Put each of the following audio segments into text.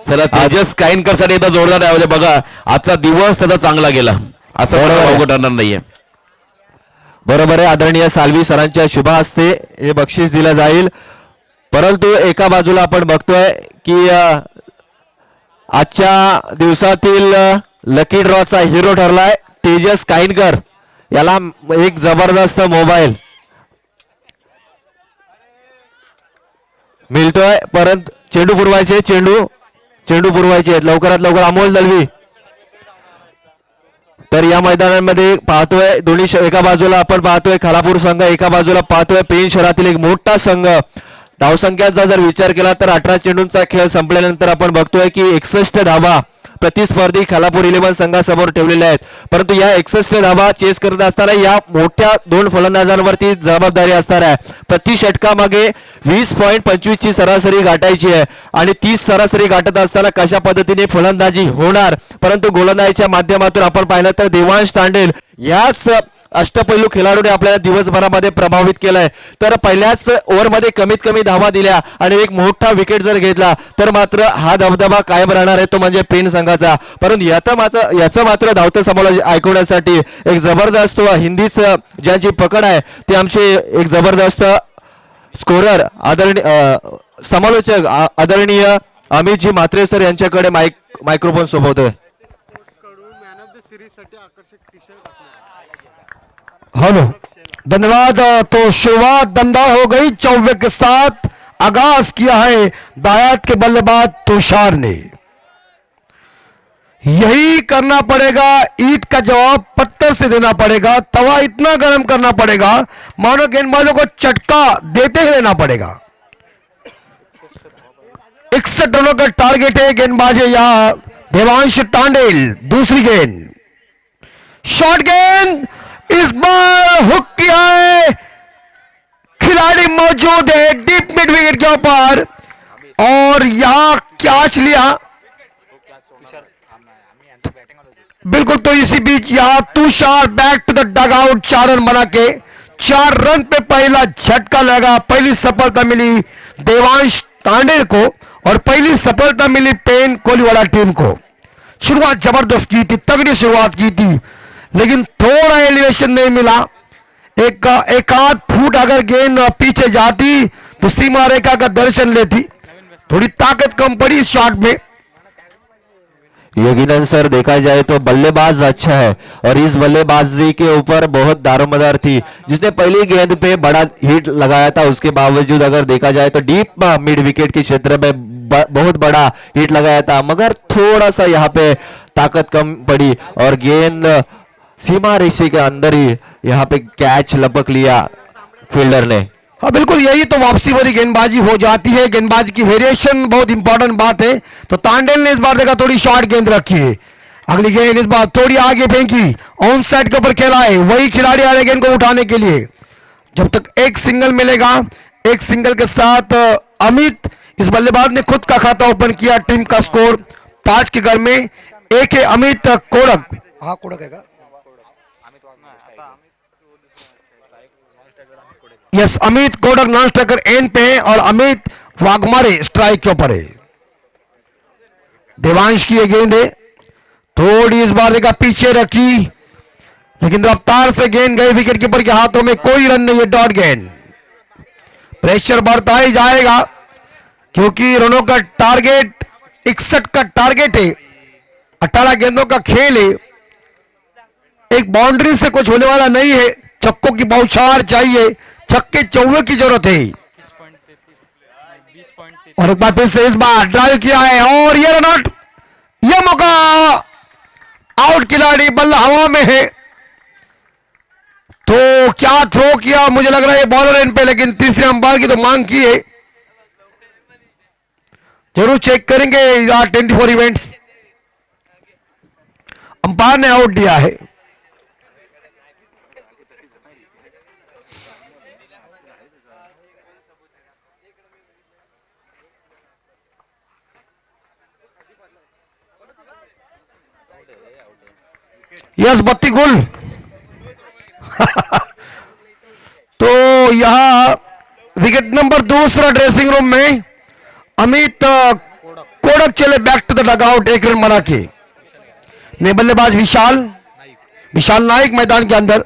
चला तेजस काईनकर साठी एकदा जोरदार आहे बघा. आजचा दिवस त्याचा चांगला गेला असं अवघड ठरणार नाहीये. बरोबर आहे. आदरणीय साल्वी सरांच्या शुभ हस्ते हे बक्षीस दिलं जाईल. परंतु एका बाजूला आपण बघतोय की आजच्या दिवसातील लकी ड्रॉचा हिरो ठरलाय तेजस काईनकर. याला एक जबरदस्त मोबाईल मिळतोय. परंतु चेंडू पुरवायचे चेंडू पुरवायचे आहेत लवकरात लवकर. अमोल दलवी तर या मैदानामध्ये पाहतोय दोन्ही एका बाजूला आपण पाहतोय खालापूर संघ, एका बाजूला पाहतोय पेण शहरातील एक मोठा संघ. धावसंख्याचा जर विचार केला तर 18 चेंडूंचा खेळ संपल्यानंतर आपण बघतोय की 61 धावा प्रतिस्पर्धी खालापूर 11 संघासमोर ठेवलेल्या आहेत. परंतु या 61 धावा चेस करत असताना या मोठ्या दोन फलंदाजांवरती जबाबदारी असणार आहे. प्रति षटकामागे 20.25 ची सरासरी गाठायची आहे आणि 30 सरासरी गाठत असताना कशा पद्धतीने फलंदाजी होणार. परंतु गोलंदाजीच्या माध्यमातून आपण पाहिलं तर देवांश तांडेल याच अष्टपैलू खेळाडूने आपल्याला दिवसभरामध्ये प्रभावित केलंय. तर पहिल्याच ओव्हरमध्ये कमीत कमी धावा दिल्या आणि एक मोठा विकेट जर घेतला तर मात्र हा दबदबा कायम राहणार आहे तो म्हणजे पेण संघाचा. परंतु याचं मात्र धावतं समालोचन ऐकवण्यासाठी एक जबरदस्त हिंदीचं ज्यांची पकड आहे ते आमचे एक जबरदस्त स्कोरर आदरणीय समालोचक आदरणीय अमितजी म्हात्रे सर यांच्याकडे मायक्रोफोन सोबवतोय. हेलो धन्यवाद. तो शुरुआत दमदार हो गई. 94 के साथ आगाज किया है दायात के बल्लेबाज तुषार ने. यही करना पड़ेगा. ईंट का जवाब पत्थर से देना पड़ेगा. तवा इतना गर्म करना पड़ेगा मानो गेंदबाजों को चटका देते हुए रहना पड़ेगा. 61 रनों का टारगेट है गेंदबाज यहां देवांश तांडेल. दूसरी गेंद शॉर्ट गेंद इस बार हुक किया है. खिलाड़ी मौजूद है डीप मिड विकेट के ऊपर और यहां कैच लिया बिल्कुल. तो इसी बीच यहां Tushar back to the dugout. 4 run बना के 4 रन पे पहला झटका लगा. पहली सफलता मिली देवांश तांडेल को और पहली सफलता मिली पेन कोलीवाड़ा टीम को. शुरुआत जबरदस्त की थी, तगड़ी शुरुआत की थी लेकिन थोड़ा एलिवेशन नहीं मिला. एक आध फुट अगर गेंद पीछे जाती तो सीमा रेखा का दर्शन लेती. थोड़ी ताकत कम पड़ी इस शॉट में. यकीनन सर देखा जाए तो बल्लेबाज अच्छा है और इस बल्लेबाजी के ऊपर बहुत दारोमदार थी. जिसने पहली गेंद पे बड़ा हिट लगाया था उसके बावजूद अगर देखा जाए तो डीप मिड विकेट के क्षेत्र में बहुत बड़ा हिट लगाया था मगर थोड़ा सा यहाँ पे ताकत कम पड़ी और गेंद सीमा रेखा के अंदर ही यहाँ पे कैच लपक लिया फील्डर ने. हाँ बिल्कुल यही तो वापसी वाली गेंदबाजी हो जाती है. गेंदबाजी की वेरिएशन बहुत इंपॉर्टेंट बात है. तो तांडेल ने इस बार देखा थोड़ी शॉर्ट गेंद रखी है. अगली गेंद इस बार थोड़ी आगे फेंकी ऑन साइड के ऊपर खेला है. वही खिलाड़ी आ रहे गेंद को उठाने के लिए. जब तक एक सिंगल मिलेगा एक सिंगल के साथ अमित इस बल्लेबाज ने खुद का खाता ओपन किया. टीम का स्कोर 5 के घर में 1 है. अमित कोड़क. हाँ कोड़क है yes. Amit Kodak non striker end पे है और अमित वाघमारे स्ट्राइक के ऊपर है. देवांश की ये गेंद है थोड़ी इस बार देखा पीछे रखी लेकिन रफ्तार से गेंद गई विकेट कीपर के हाथों में. कोई रन नहीं है. डॉट गेंद. प्रेशर बढ़ता ही जाएगा क्योंकि रनों का टारगेट 61 का टारगेट है. 18 गेंदों का खेल है. एक बाउंड्री से कुछ होने वाला नहीं है. छक्कों की बौछार चाहिए. छक्के चौवे की जरूरत है. और एक बार फिर से इस बार ड्राइव किया है और ये रन आउट. ये मौका आउट. खिलाड़ी बल्ला हवा में है तो क्या थ्रो किया मुझे लग रहा है बॉलर एंड पे लेकिन तीसरे अंपायर की तो मांग की है. जरूर चेक करेंगे 24 इवेंट्स. अंपायर ने आउट दिया है. यस बत्ती गुल. तो यहां विकेट नंबर दूसरा ड्रेसिंग रूम में अमित कोड़क लुढ़क चले back to the dugout, 1 run बना के। ने बल्लेबाज विशाल नाइक मैदान के अंदर।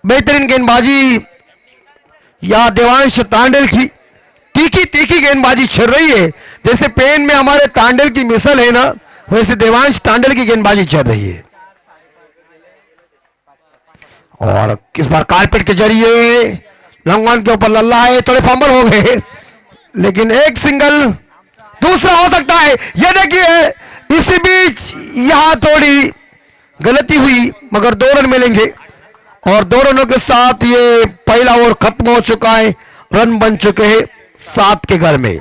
बेहतरीन गेंदबाजी या देवांश तांडेल की तीखी गेंदबाजी चल रही है। जैसे पेन में हमारे तांडेल की मिसल है ना, वैसे देवांश तांडेल की गेंदबाजी चल रही है। और इस बार कारपेट के जरिए लॉन्ग ऑन के ऊपर लल्ला है, थोड़े फंबल हो गए, लेकिन एक सिंगल दूसरा हो सकता है। ये देखिए इसी बीच यहां थोड़ी गलती हुई, मगर 2 रन मिलेंगे और 2 रनों के साथ ये पहला ओवर खत्म हो चुका है। रन बन चुके हैं 7 के घर में।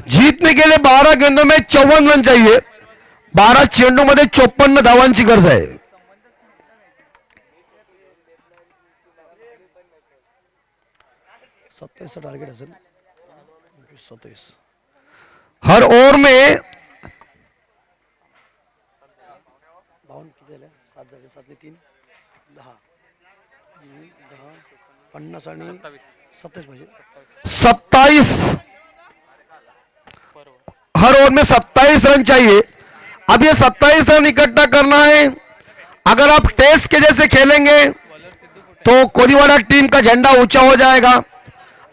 जीतने के लिए 12 गेंदों में 54 रन चाहिए। 12 चेंडू मध्ये 54 धावांची गरज आहे। टार्गेट असेल 27। हर ओवर में 27 हर ओवर में 27 रन चाहिए। अब ये 27 रन इकट्ठा करना है। अगर आप टेस्ट के जैसे खेलेंगे तो कोलीवाड़ा टीम का झंडा ऊंचा हो जाएगा।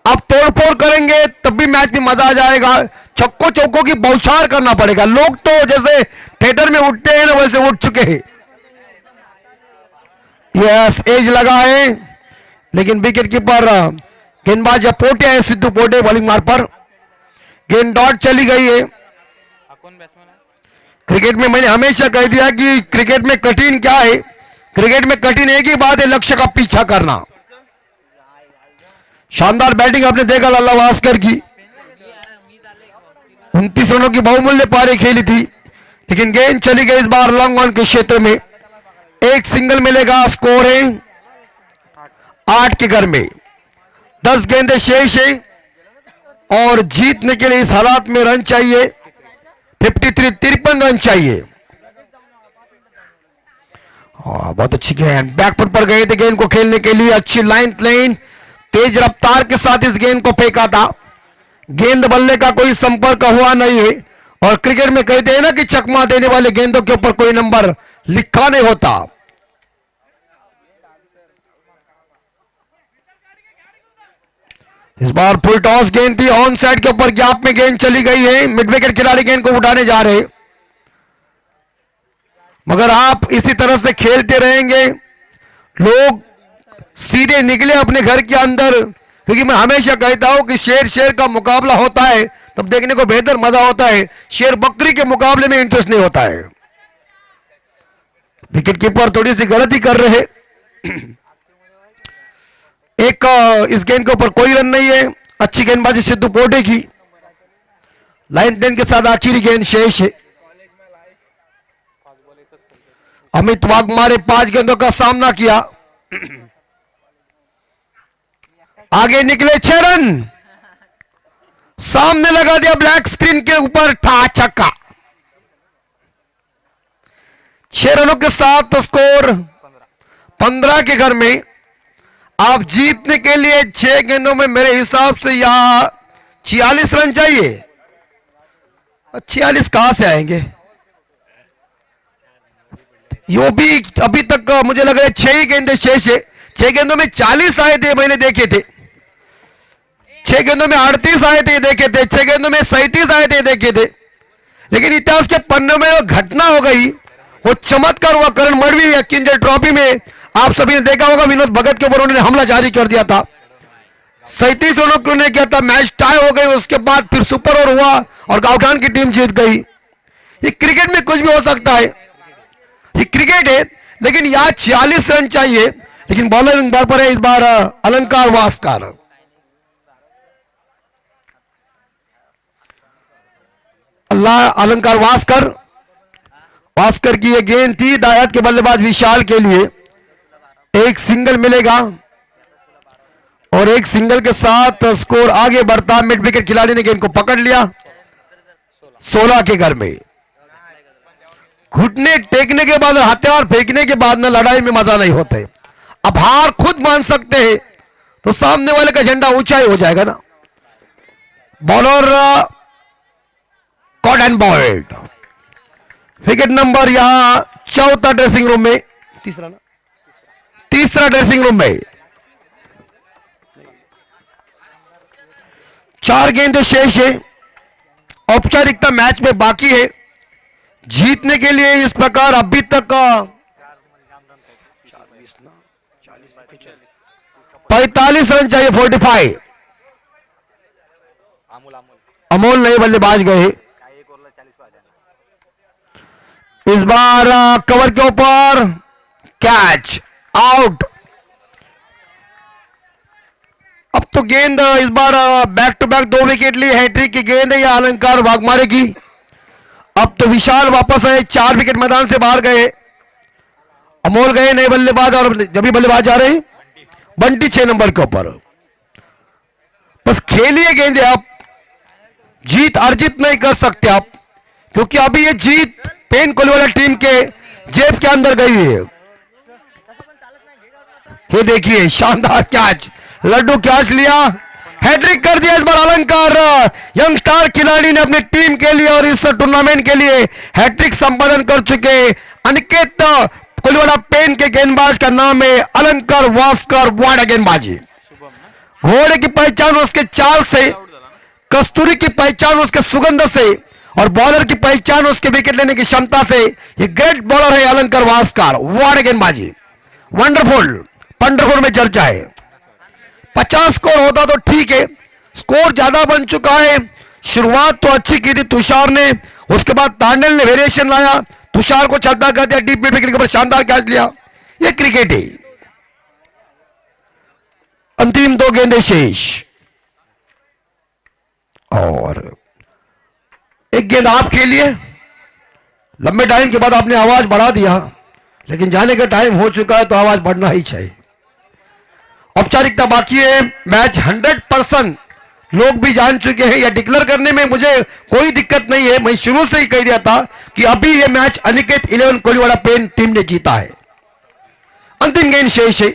आप तोड़फोड़ करेंगे तब भी मैच में मजा आ जाएगा। छक्कों चौकों की बौछार करना पड़ेगा। लोग तो जैसे थिएटर में उठते हैं ना, वैसे उठ चुके हैं। यस, एज लगा है, लेकिन विकेट कीपर गेंदबाज पोटे है, सिद्धू पोटे बॉलिंग मार पर। गेंद डॉट चली गई है। क्रिकेट में मैंने हमेशा कह दिया कि क्रिकेट में कठिन क्या है। क्रिकेट में कठिन एक ही बात है, लक्ष्य का पीछा करना। शानदार बैटिंग आपने देखा लल्ला वास्कर की। 29 रनों की बहुमूल्य पारी खेली थी, लेकिन गेंद चली गई इस बार लॉन्ग ऑन के क्षेत्र में। एक सिंगल मिलेगा। स्कोर है 8 के घर में। 10 गेंदें शेष है और जीतने के लिए इस हालात में रन चाहिए 53 रन चाहिए। बहुत अच्छी गेंद बैकफुट पर गए थे गेंद को खेलने के लिए। अच्छी लाइन तेज रफ्तार के साथ इस गेंद को फेंका था। गेंद बल्ले का कोई संपर्क हुआ नहीं है। और क्रिकेट में कहते हैं ना कि चकमा देने वाले गेंदों के ऊपर कोई नंबर लिखा नहीं होता। इस बार फुल टॉस गेंद थी, ऑन साइड के ऊपर गैप में गेंद चली गई है। मिड विकेट खिलाड़ी गेंद को उठाने जा रहे, मगर आप इसी तरह से खेलते रहेंगे, लोग सीधे निकले अपने घर के अंदर। क्योंकि मैं हमेशा कहता हूं कि शेर का मुकाबला होता है तब देखने को बेहतर मजा होता है। शेर बकरी के मुकाबले में इंटरेस्ट नहीं होता है। विकेट कीपर थोड़ी सी गलती कर रहे हैं। एक इस गेंद के ऊपर कोई रन नहीं है। अच्छी गेंदबाजी सिद्धू पोटे की। लाइन देन के साथ आखिरी गेंद शेष है। अमित वाघमारे 5 गेंदों का सामना किया। आगे निकले 6 रन, सामने लगा दिया ब्लैक स्क्रीन के ऊपर ठा छक्का। 6 रनों के साथ स्कोर 15 के घर में। आप जीतने के लिए 6 गेंदों में मेरे हिसाब से यहां 46 रन चाहिए। 46 कहां से आएंगे? यो भी अभी तक मुझे लग रहा है 6 ही गेंदें शेष है। 6 गेंदों में 40 आए थे, मैंने देखे थे। 6 गेंदों में 38 आए थे, देखे थे। 6 गेंदों में 37 आए थे, देखे थे। लेकिन इतिहास के पन्नों में वो घटना हो गई, वो चमत्कार हुआ। करण मड़वी या किंजल ट्रॉफी में आप सभी ने देखा होगा, विनोद भगत के ऊपर उन्होंने हमला जारी कर दिया था। 37 रनों को उन्होंने किया था, मैच टाई हो गई। उसके बाद फिर सुपर ओवर हुआ और गावठान की टीम जीत गई। ये क्रिकेट में कुछ भी हो सकता है, ये क्रिकेट है। लेकिन यहां 46 रन चाहिए। लेकिन बॉलर बार पर है इस बार अलंकार वास्कर। अल्लाह अलंकार वास्कर की ये गेंद थी दायाद के बल्लेबाज विशाल के लिए। एक सिंगल मिलेगा और एक सिंगल के साथ स्कोर आगे बढ़ता। मिड विकेट खिलाड़ी ने गेंद को पकड़ लिया 16 के घर में। घुटने टेकने के बाद और हथियार फेंकने के बाद ना लड़ाई में मजा नहीं होता है। अब हार खुद मान सकते हैं तो सामने वाले का झंडा ऊंचा ही हो जाएगा ना। Bowler caught and bowled. Wicket number यहां चौथा ड्रेसिंग रूम में, तीसरा ड्रेसिंग रूम में। 4 गेंद शेष है। औपचारिकता मैच में बाकी है। जीतने के लिए इस प्रकार अभी तक 45 रन चाहिए। 45। अमोल नए बल्लेबाज गए। इस बार कवर के ऊपर कैच, आउट। अब तो गेंद इस बार बैक टू बैक 2 विकेट लिए। हैट्रिक की गेंद है या अलंकार भाग मारेगी। अब तो विशाल वापस आए। 4 विकेट मैदान से बाहर गए। अमोल गए नए बल्लेबाज और जब भी बल्लेबाज आ रहे बंटी 6 नंबर के ऊपर। बस खेलिए गेंदे आप, जीत अर्जित नहीं कर सकते आप, क्योंकि अभी ये जीत पेन कोहलीवाला टीम के जेब के अंदर गई है। ये देखिए शानदार कैच, लड्डू कैच लिया, हैट्रिक कर दिया इस बार अलंकार। यंग स्टार खिलाड़ी ने अपनी टीम के लिए और इस टूर्नामेंट के लिए हैट्रिक संपादन कर चुके अनिकेत कोहलीवाला पेन के गेंदबाज का नाम है अलंकार वास्कर। वाड़ा गेंदबाजी, घोड़े की पहचान उसके चाल से, कस्तूरी की पहचान उसके सुगंध से और बॉलर की पहचान उसके विकेट लेने की क्षमता से। ये ग्रेट बॉलर है अलंकार वास्कर। वाड़ा गेंदबाजी, वंडरफुल। पंडरपुर में चर्चा है। 50 स्कोर होता तो ठीक है, स्कोर ज्यादा बन चुका है। शुरुआत तो अच्छी की थी तुषार ने, उसके बाद तांडल ने वेरिएशन लाया, तुषार को चलता कर दिया, डीप मिड विकेट के ऊपर शानदार कैच लिया। ये क्रिकेट है। अंतिम 2 गेंदें शेष और 1 गेंद आपके लिए। लंबे टाइम के बाद आपने आवाज बढ़ा दिया, लेकिन जाने का टाइम हो चुका है तो आवाज बढ़ना ही चाहिए। औपचारिकता बाकी है। मैच 100% लोग भी जान चुके हैं। या डिक्लेयर करने में मुझे कोई दिक्कत नहीं है। मैं शुरू से ही कह दिया था कि अभी यह मैच अनिकेत 11 कोहलीवाला पेन टीम ने जीता है। अंतिम गेंद शेष है।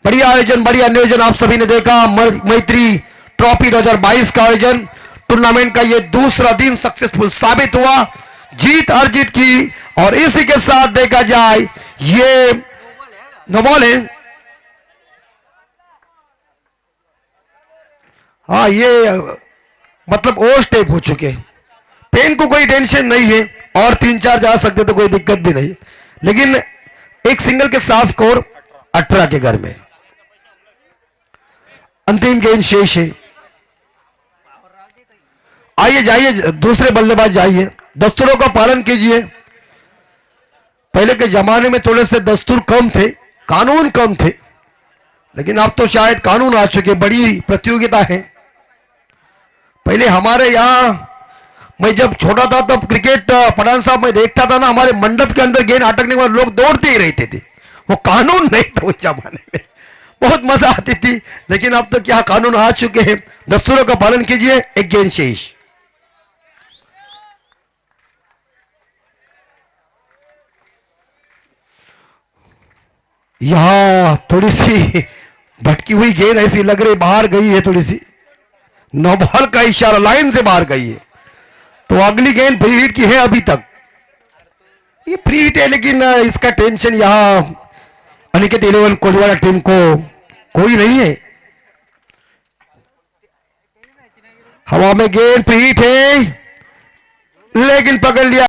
बढ़िया आयोजन, बढ़िया नियोजन आप सभी ने देखा। मैत्री ट्रॉफी 2022 का आयोजन, टूर्नामेंट का यह दूसरा दिन सक्सेसफुल साबित हुआ। जीत अर्जित की और इसी के साथ देखा जाए ये नो बॉल है। हाँ, ये मतलब ओवर स्टेप हो चुके। पेन को कोई टेंशन नहीं है और 3-4 जा सकते तो कोई दिक्कत भी नहीं, लेकिन एक सिंगल के साथ स्कोर 18 के घर में। अंतिम गेंद शेष है। आइए जाइए, दूसरे बल्लेबाज जाइए। दस्तूरों का पालन कीजिए। पहले के जमाने में थोड़े से दस्तूर कम थे, कानून कम थे, लेकिन अब तो शायद कानून आ चुके। बड़ी प्रतियोगिता है। पहले हमारे यहाँ, मैं जब छोटा था तब क्रिकेट पठान साहब में देखता था ना, हमारे मंडप के अंदर गेंद अटकने के बाद लोग दौड़ते ही रहते थे। वो कानून नहीं था उस जमाने में, बहुत मजा आती थी। लेकिन अब तो क्या कानून आ चुके हैं। दस्तूरों का पालन कीजिए। 1 गेंद शेष। यहां थोड़ी सी भटकी हुई गेंद ऐसी लग रही, बाहर गई है थोड़ी सी। नो बॉल का इशारा, लाइन से बाहर गई है। तो अगली गेंद फ्री हिट की है। अभी तक ये फ्री हिट है, लेकिन इसका टेंशन यहां अनिकेत 11 कोहलीवाला टीम को कोई नहीं है। हवा में गेंद फ्री हिट है, लेकिन पकड़ लिया